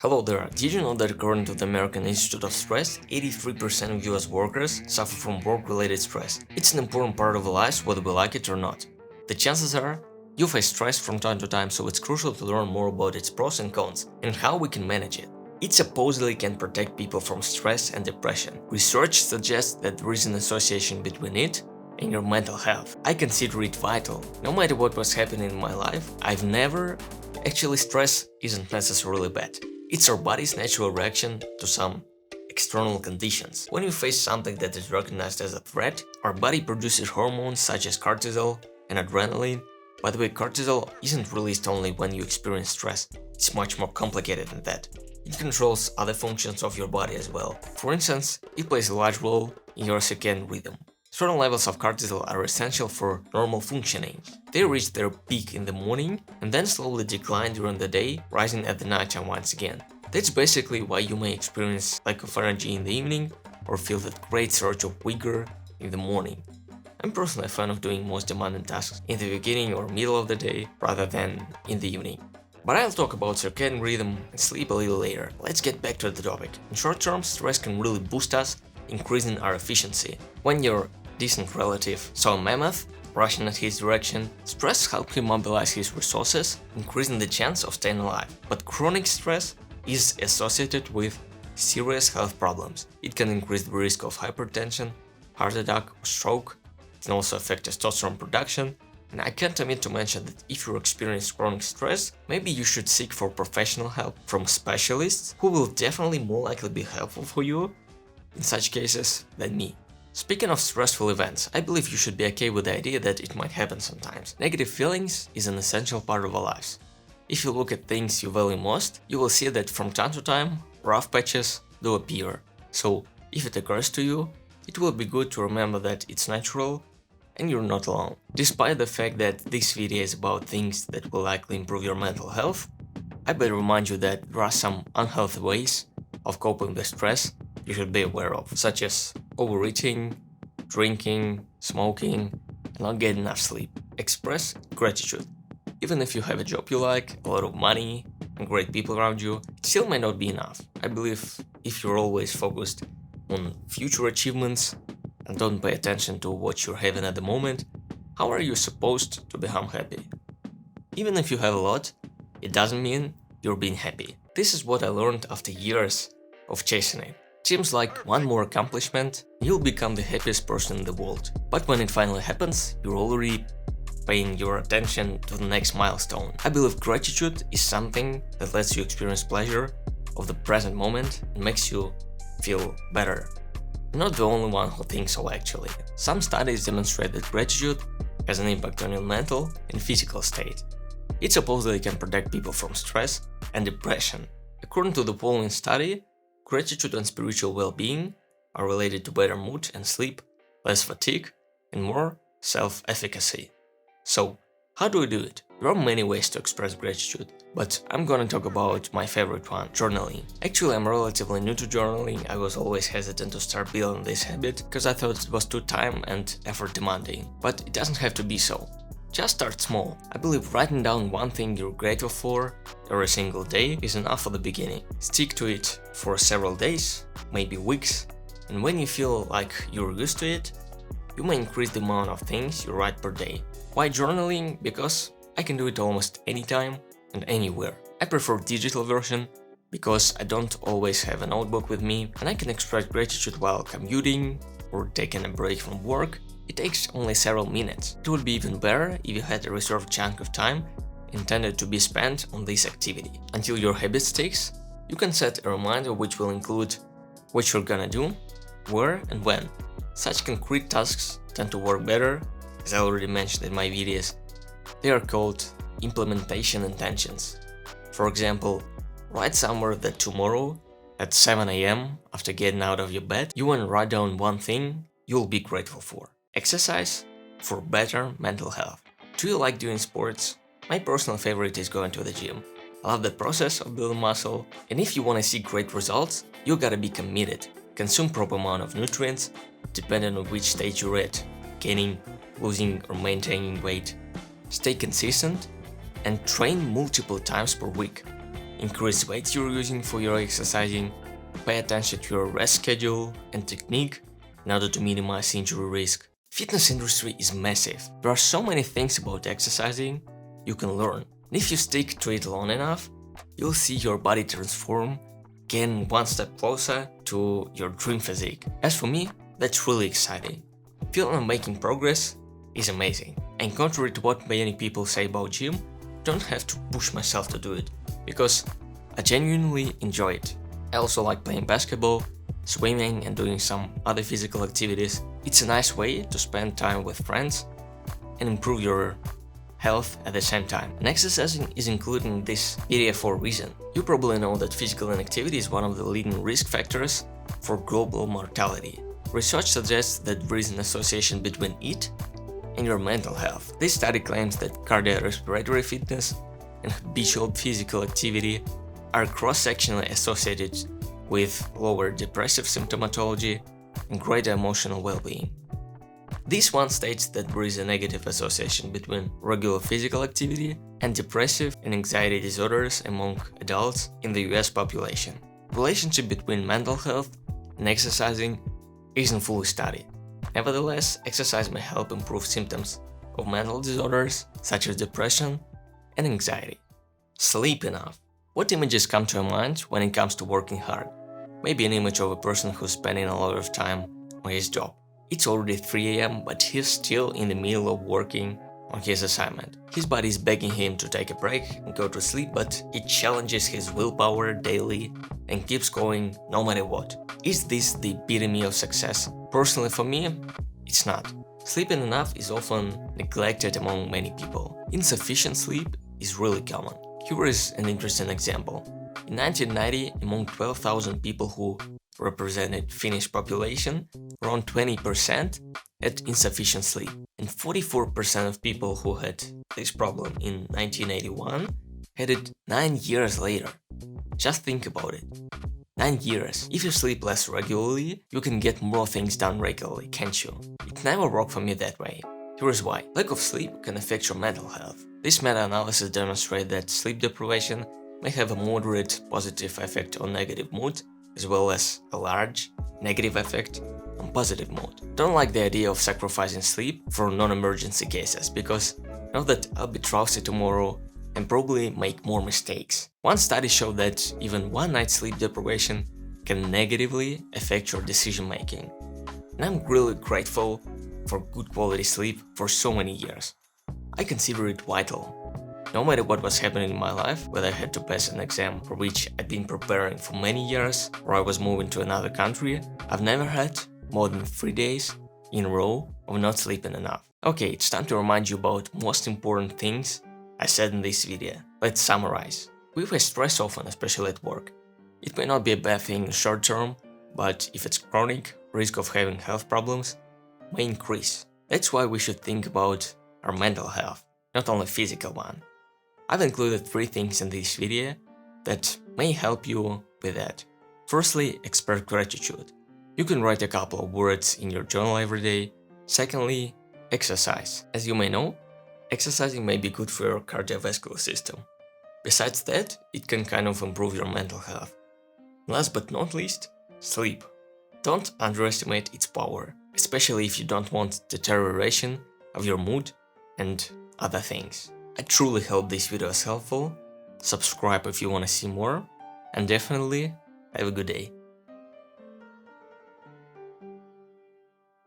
Hello there, did you know that according to the American Institute of Stress, 83% of US workers suffer from work-related stress? It's an important part of our lives whether we like it or not. The chances are, you face stress from time to time, so it's crucial to learn more about its pros and cons and how we can manage it. It supposedly can protect people from stress and depression. Research suggests that there is an association between it and your mental health. I consider it vital. No matter what was happening in my life, Actually, stress isn't necessarily bad. It's our body's natural reaction to some external conditions. When you face something that is recognized as a threat, our body produces hormones such as cortisol and adrenaline. By the way, cortisol isn't released only when you experience stress. It's much more complicated than that. It controls other functions of your body as well. For instance, it plays a large role in your circadian rhythm. Certain levels of cortisol are essential for normal functioning. They reach their peak in the morning and then slowly decline during the day, rising at the nighttime once again. That's basically why you may experience lack of energy in the evening or feel that great surge of vigor in the morning. I'm personally a fan of doing most demanding tasks in the beginning or middle of the day rather than in the evening. But I'll talk about circadian rhythm and sleep a little later. Let's get back to the topic. In short term, stress can really boost us, increasing our efficiency. When your distant relative saw a mammoth rushing at his direction, stress helped him mobilize his resources, increasing the chance of staying alive. But chronic stress is associated with serious health problems. It can increase the risk of hypertension, heart attack, or stroke. It can also affect testosterone production. And I can't omit to mention that if you experience chronic stress, maybe you should seek for professional help from specialists who will definitely more likely be helpful for you in such cases than me. Speaking of stressful events, I believe you should be okay with the idea that it might happen sometimes. Negative feelings is an essential part of our lives. If you look at things you value most, you will see that from time to time, rough patches do appear. So, if it occurs to you, it will be good to remember that it's natural and you're not alone. Despite the fact that this video is about things that will likely improve your mental health, I better remind you that there are some unhealthy ways of coping with stress you should be aware of, such as overeating, drinking, smoking, and not getting enough sleep. Express gratitude. Even if you have a job you like, a lot of money, and great people around you, it still may not be enough. I believe if you're always focused on future achievements and don't pay attention to what you're having at the moment, how are you supposed to become happy? Even if you have a lot, it doesn't mean you're being happy. This is what I learned after years of chasing it. Seems like one more accomplishment, you'll become the happiest person in the world. But when it finally happens, you're already paying your attention to the next milestone. I believe gratitude is something that lets you experience pleasure of the present moment and makes you feel better. I'm not the only one who thinks so actually. Some studies demonstrate that gratitude has an impact on your mental and physical state. It supposedly can protect people from stress and depression. According to the following study, gratitude and spiritual well-being are related to better mood and sleep, less fatigue, and more self-efficacy. So, how do we do it? There are many ways to express gratitude, but I'm gonna talk about my favorite one, journaling. Actually, I'm relatively new to journaling. I was always hesitant to start building this habit because I thought it was too time and effort demanding. But it doesn't have to be so. Just start small. I believe writing down one thing you're grateful for every single day is enough for the beginning. Stick to it for several days, maybe weeks, and when you feel like you're used to it, you may increase the amount of things you write per day. Why journaling? Because I can do it almost anytime and anywhere. I prefer digital version because I don't always have a notebook with me and I can express gratitude while commuting or taking a break from work. It takes only several minutes. It would be even better if you had a reserved chunk of time intended to be spent on this activity. Until your habit sticks, you can set a reminder which will include what you're gonna do, where and when. Such concrete tasks tend to work better, as I already mentioned in my videos. They are called implementation intentions. For example, write somewhere that tomorrow at 7 AM after getting out of your bed, you want to write down one thing you'll be grateful for. Exercise for better mental health. Do you like doing sports? My personal favorite is going to the gym. I love the process of building muscle, and if you want to see great results, you gotta be committed. Consume proper amount of nutrients, depending on which stage you're at, gaining, losing or maintaining weight. Stay consistent and train multiple times per week. increase weight you're using for your exercising, pay attention to your rest schedule and technique in order to minimize injury risk. Fitness industry is massive. There are so many things about exercising you can learn. And if you stick to it long enough, you'll see your body transform, getting one step closer to your dream physique. As for me, that's really exciting. Feeling I'm making progress is amazing. And contrary to what many people say about gym, I don't have to push myself to do it, because I genuinely enjoy it. I also like playing basketball, swimming and doing some other physical activities. It's a nice way to spend time with friends and improve your health at the same time. And exercising is included in this video for a reason. You probably know that physical inactivity is one of the leading risk factors for global mortality. Research suggests that there is an association between it and your mental health. This study claims that cardiorespiratory fitness and habitual physical activity are cross-sectionally associated with lower depressive symptomatology and greater emotional well-being. This one states that there is a negative association between regular physical activity and depressive and anxiety disorders among adults in the US population. The relationship between mental health and exercising isn't fully studied. Nevertheless, exercise may help improve symptoms of mental disorders such as depression and anxiety. Sleep enough. What images come to your mind when it comes to working hard? Maybe an image of a person who's spending a lot of time on his job. It's already 3 AM, but he's still in the middle of working on his assignment. His body is begging him to take a break and go to sleep, but it challenges his willpower daily and keeps going no matter what. Is this the epitome of success? Personally, for me, it's not. Sleeping enough is often neglected among many people. Insufficient sleep is really common. Here is an interesting example. In 1990, among 12,000 people who represented Finnish population, around 20% had insufficient sleep, and 44% of people who had this problem in 1981 had it 9 years later. Just think about it. 9 years. If you sleep less regularly, you can get more things done regularly, can't you? It never worked for me that way. Here is why. Lack of sleep can affect your mental health. This meta-analysis demonstrates that sleep deprivation may have a moderate positive effect on negative mood, as well as a large negative effect on positive mood. Don't like the idea of sacrificing sleep for non-emergency cases, because I know that I'll be drowsy tomorrow and probably make more mistakes. One study showed that even one night's sleep deprivation can negatively affect your decision making. And I'm really grateful for good quality sleep for so many years. I consider it vital. No matter what was happening in my life, whether I had to pass an exam for which I'd been preparing for many years, or I was moving to another country, I've never had more than 3 days in a row of not sleeping enough. Okay, it's time to remind you about most important things I said in this video. Let's summarize. We face stress often, especially at work. It may not be a bad thing in short term, but if it's chronic, risk of having health problems may increase. That's why we should think about our mental health, not only physical one. I've included 3 things in this video that may help you with that. Firstly, express gratitude. You can write a couple of words in your journal every day. Secondly, exercise. As you may know, exercising may be good for your cardiovascular system. Besides that, it can kind of improve your mental health. Last but not least, sleep. Don't underestimate its power, especially if you don't want deterioration of your mood and other things. I truly hope this video is helpful. Subscribe if you want to see more, and definitely have a good day.